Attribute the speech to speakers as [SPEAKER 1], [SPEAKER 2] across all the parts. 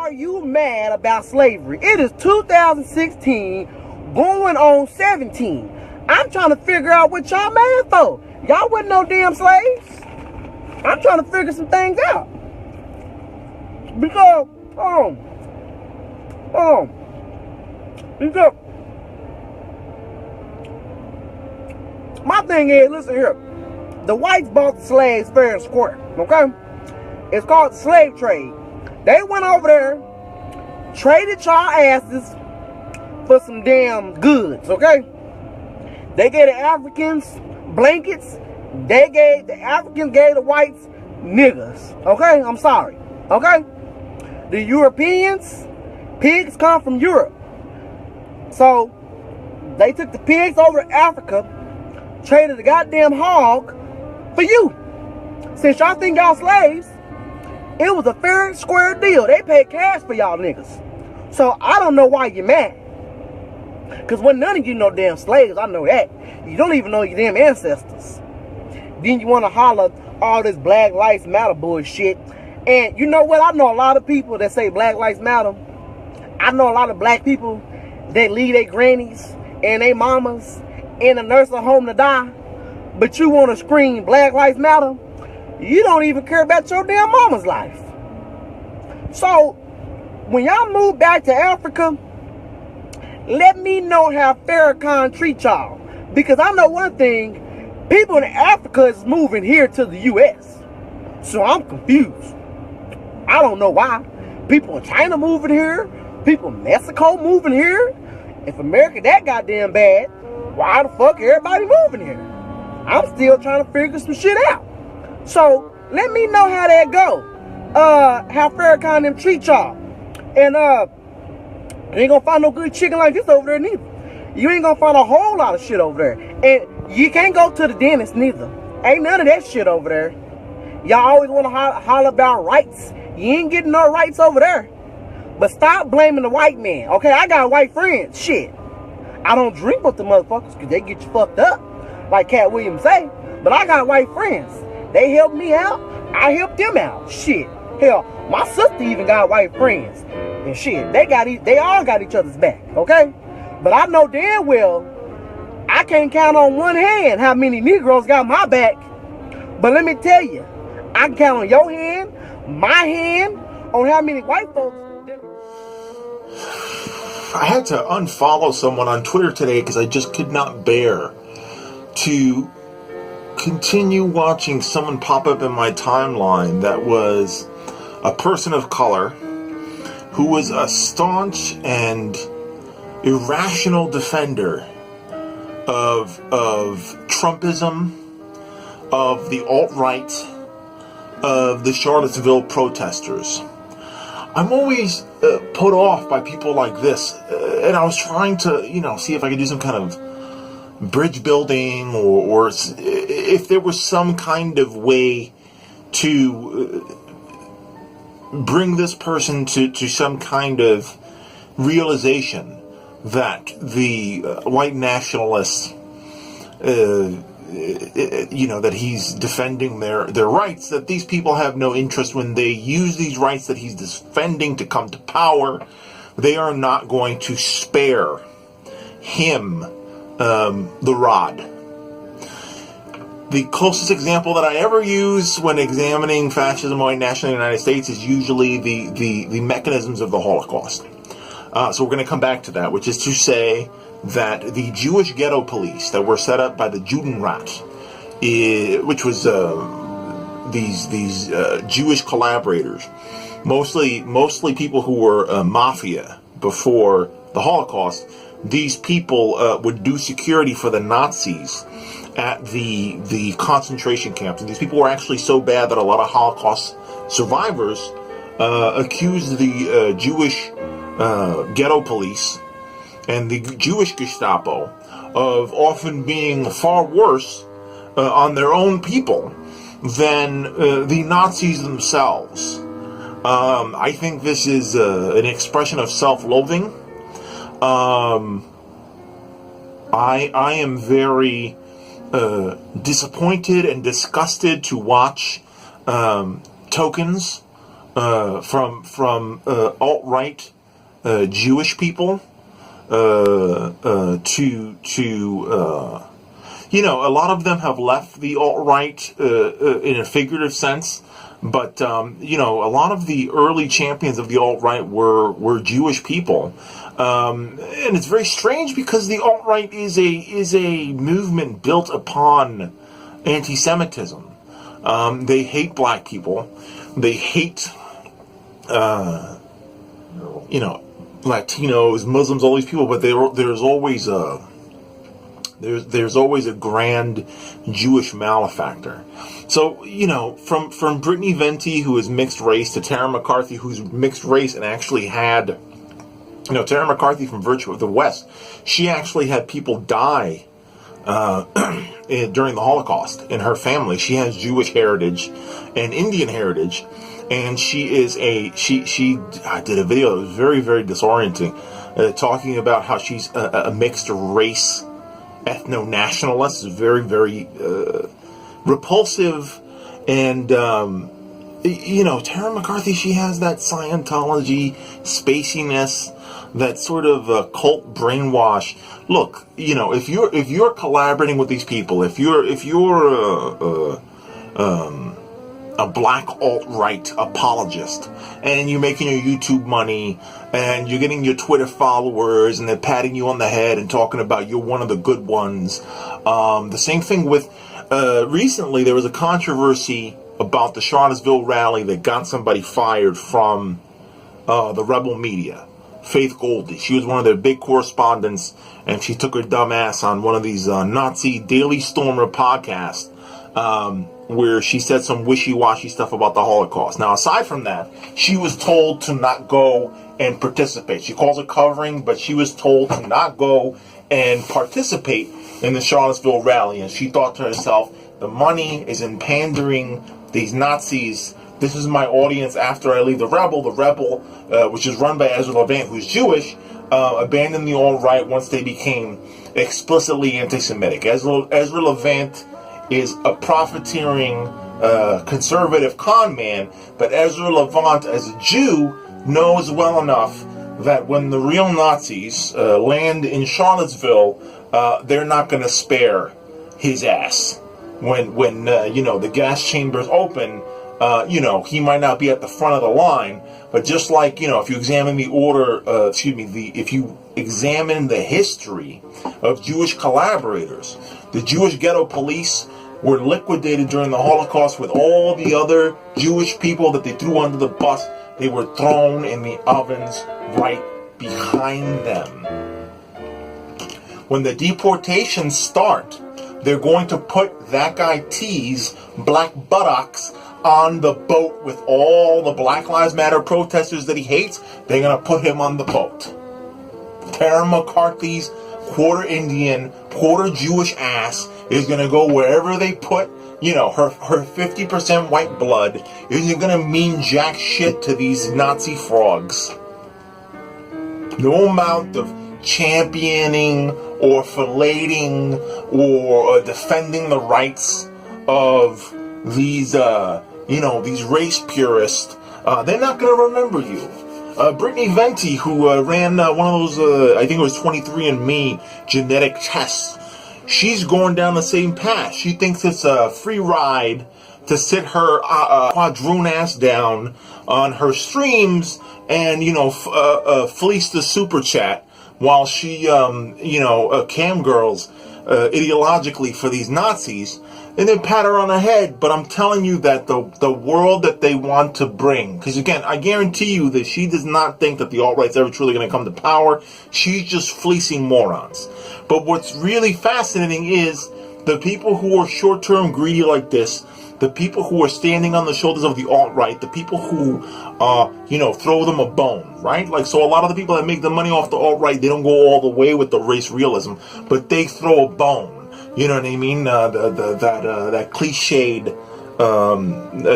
[SPEAKER 1] are you mad about slavery? It is 2016 going on 17. I'm trying to figure out what y'all mad for. Y'all wasn't no damn slaves. I'm trying to figure some things out. Because, because my thing is, listen here. The whites bought the slaves fair and square, okay? It's called the slave trade. They went over there, traded y'all asses for some damn goods, okay? They gave the Africans blankets. The Africans gave the whites niggas, okay? I'm sorry, okay? The Europeans, pigs come from Europe. So, they took the pigs over to Africa, traded the goddamn hog for you. Since y'all think y'all slaves, it was a fair and square deal. They paid cash for y'all niggas. So, I don't know why you're mad. Because when none of you know damn slaves, I know that. You don't even know your damn ancestors. Then you want to holler all this Black Lives Matter bullshit. And you know what? I know a lot of people that say Black Lives Matter. I know a lot of black people that leave their grannies and their mamas in a nursing home to die. But you want to scream Black Lives Matter? You don't even care about your damn mama's life. So, when y'all move back to Africa, let me know how Farrakhan treat y'all. Because I know one thing, people in Africa is moving here to the U.S. So I'm confused. I don't know why. People in China moving here. People in Mexico moving here. If America that goddamn bad, why the fuck everybody moving here? I'm still trying to figure some shit out. So, let me know how that go. How Farrakhan them treat y'all. And, you ain't gonna find no good chicken like this over there neither. You ain't gonna find a whole lot of shit over there. And you can't go to the dentist neither. Ain't none of that shit over there. Y'all always want to holler about rights. You ain't getting no rights over there. But stop blaming the white man. Okay, I got white friends. Shit. I don't drink with the motherfuckers because they get you fucked up. Like Cat Williams say. But I got white friends. They help me out. I help them out. Shit. Hell, my sister even got white friends. And shit, they all got each other's back. Okay? But I know damn well I can't count on one hand how many Negroes got my back. But let me tell you, I can count on your hand, my hand, on how many white folks.
[SPEAKER 2] I had to unfollow someone on Twitter today because I just could not bear to continue watching someone pop up in my timeline that was a person of color who was a staunch and irrational defender of Trumpism, of the alt-right, of the Charlottesville protesters. I'm always put off by people like this, and I was trying to, see if I could do some kind of bridge building, or if there was some kind of way to bring this person to some kind of realization that the white nationalists, that he's defending their rights, that these people have no interest when they use these rights that he's defending to come to power. They are not going to spare him the rod. The closest example that I ever use when examining fascism and white nationalism in the United States is usually the mechanisms of the Holocaust. So we're going to come back to that, which is to say that the Jewish ghetto police that were set up by the Judenrat, which was these Jewish collaborators, mostly people who were mafia before the Holocaust. These people would do security for the Nazis at the concentration camps. And these people were actually so bad that a lot of Holocaust survivors accused the Jewish ghetto police and the Jewish Gestapo of often being far worse on their own people than the Nazis themselves. I think this is an expression of self-loathing. I am very disappointed and disgusted to watch tokens from alt-right Jewish people to you know, a lot of them have left the alt-right in a figurative sense, but you know, a lot of the early champions of the alt-right were Jewish people, and it's very strange because the alt-right is a movement built upon anti-Semitism. They hate black people. They hate, you know, Latinos, Muslims, all these people. But there's always a grand Jewish malefactor. So, you know, from Brittany Venti, who is mixed race, to Tara McCarthy, who's mixed race and actually had, you know, Tara McCarthy from Virtue of the West, she actually had people die during the Holocaust in her family. She has Jewish heritage and Indian heritage, and she did a video that was very, very disorienting, talking about how she's a mixed race ethno-nationalist. Is very, very repulsive. And you know, Tara McCarthy, she has that Scientology spaciness, that sort of cult brainwash. Look, you know, if you're collaborating with these people, if you're a black alt-right apologist, and you're making your YouTube money, and you're getting your Twitter followers, and they're patting you on the head and talking about you're one of the good ones. The same thing with recently there was a controversy about the Charlottesville rally that got somebody fired from the rebel media. Faith Goldie. She was one of their big correspondents, and she took her dumb ass on one of these Nazi Daily Stormer podcasts, where she said some wishy-washy stuff about the Holocaust. Now, aside from that, she was told to not go and participate. She calls it covering, but she was told to not go and participate in the Charlottesville rally. And she thought to herself, the money is in pandering these Nazis. This is my audience after I leave the Rebel. The Rebel, which is run by Ezra Levant, who's Jewish, abandoned the alt-right once they became explicitly anti-Semitic. Ezra Levant is a profiteering conservative con man, but Ezra Levant, as a Jew, knows well enough that when the real Nazis land in Charlottesville, they're not going to spare his ass. When you know, the gas chambers open, you know, he might not be at the front of the line, but just like, you know, if you examine if you examine the history of Jewish collaborators, the Jewish ghetto police were liquidated during the Holocaust with all the other Jewish people that they threw under the bus. They were thrown in the ovens right behind them. When the deportations start, they're going to put that guy T's black buttocks on the boat with all the Black Lives Matter protesters that he hates. They're going to put him on the boat. Tara McCarthy's quarter Indian, quarter Jewish ass is going to go wherever they put, you know, her 50% white blood isn't going to mean jack shit to these Nazi frogs. No amount of championing or filleting or defending the rights of these, you know, these race purists, they're not going to remember you. Brittany Venti, who ran one of those, I think it was 23andMe genetic tests, she's going down the same path. She thinks it's a free ride to sit her quadroon ass down on her streams and, you know, fleece the super chat while she, you know, cam girls ideologically for these Nazis, and then pat her on the head. But I'm telling you that the world that they want to bring, because again, I guarantee you that she does not think that the alt-right's ever truly going to come to power. She's just fleecing morons. But what's really fascinating is the people who are short-term greedy like this, the people who are standing on the shoulders of the alt-right, the people who, you know, throw them a bone, right? Like, so a lot of the people that make the money off the alt-right, they don't go all the way with the race realism, but they throw a bone. You know what I mean? That cliched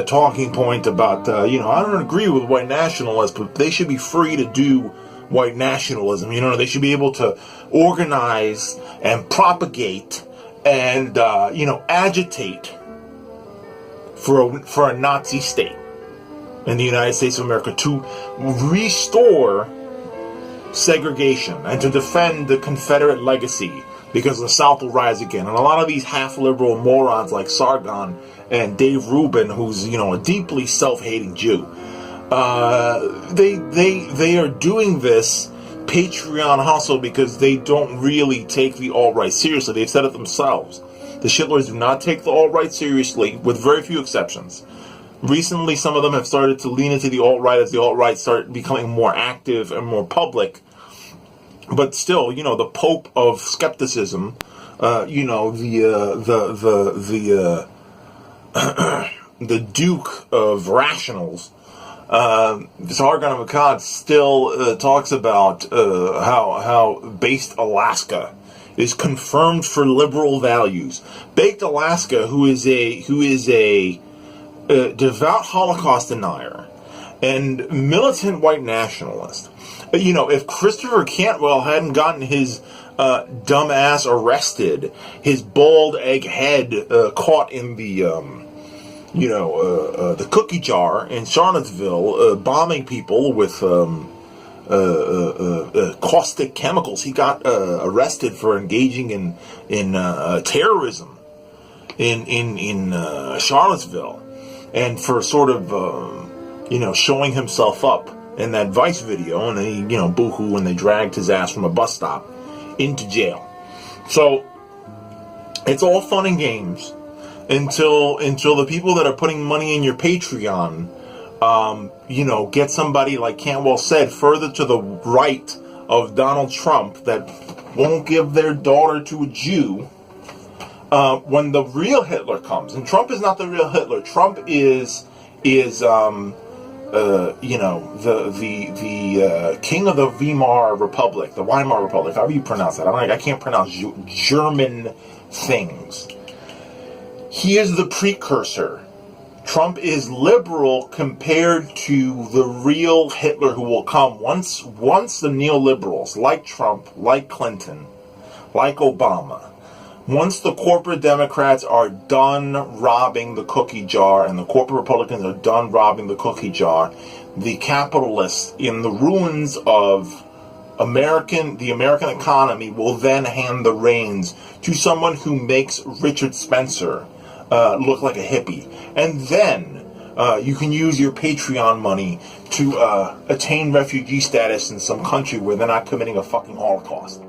[SPEAKER 2] talking point about, you know, I don't agree with white nationalists, but they should be free to do white nationalism. You know, they should be able to organize and propagate and, you know, agitate for a Nazi state. in the United States of America to restore segregation and to defend the Confederate legacy, because the South will rise again. And a lot of these half-liberal morons like Sargon and Dave Rubin, who's, you know, a deeply self-hating Jew, they are doing this Patreon hustle because they don't really take the alt-right seriously. They've said it themselves. The shitlers do not take the alt-right seriously, with very few exceptions. Recently, some of them have started to lean into the alt-right as the alt-right start becoming more active and more public. But still, you know, the Pope of skepticism, you know, the Duke of rationals, Sargon of Akkad still talks about how Based Alaska is confirmed for liberal values. Baked Alaska, who is a devout Holocaust denier and militant white nationalist. You know, if Christopher Cantwell hadn't gotten his dumb ass arrested, his bald egg head caught in the the cookie jar in Charlottesville, bombing people with caustic chemicals, he got arrested for engaging in terrorism in Charlottesville. And for sort of, showing himself up in that Vice video, and he, boohoo, and they dragged his ass from a bus stop into jail. So, it's all fun and games until the people that are putting money in your Patreon, get somebody, like Cantwell said, further to the right of Donald Trump that won't give their daughter to a Jew. When the real Hitler comes, and Trump is not the real Hitler. Trump is the king of the Weimar Republic, the Weimar Republic. How do you pronounce that? I can't pronounce German things. He is the precursor. Trump is liberal compared to the real Hitler who will come once the neoliberals, like Trump, like Clinton, like Obama, once the corporate Democrats are done robbing the cookie jar and the corporate Republicans are done robbing the cookie jar, the capitalists in the ruins of the American economy will then hand the reins to someone who makes Richard Spencer look like a hippie. And then you can use your Patreon money to attain refugee status in some country where they're not committing a fucking Holocaust.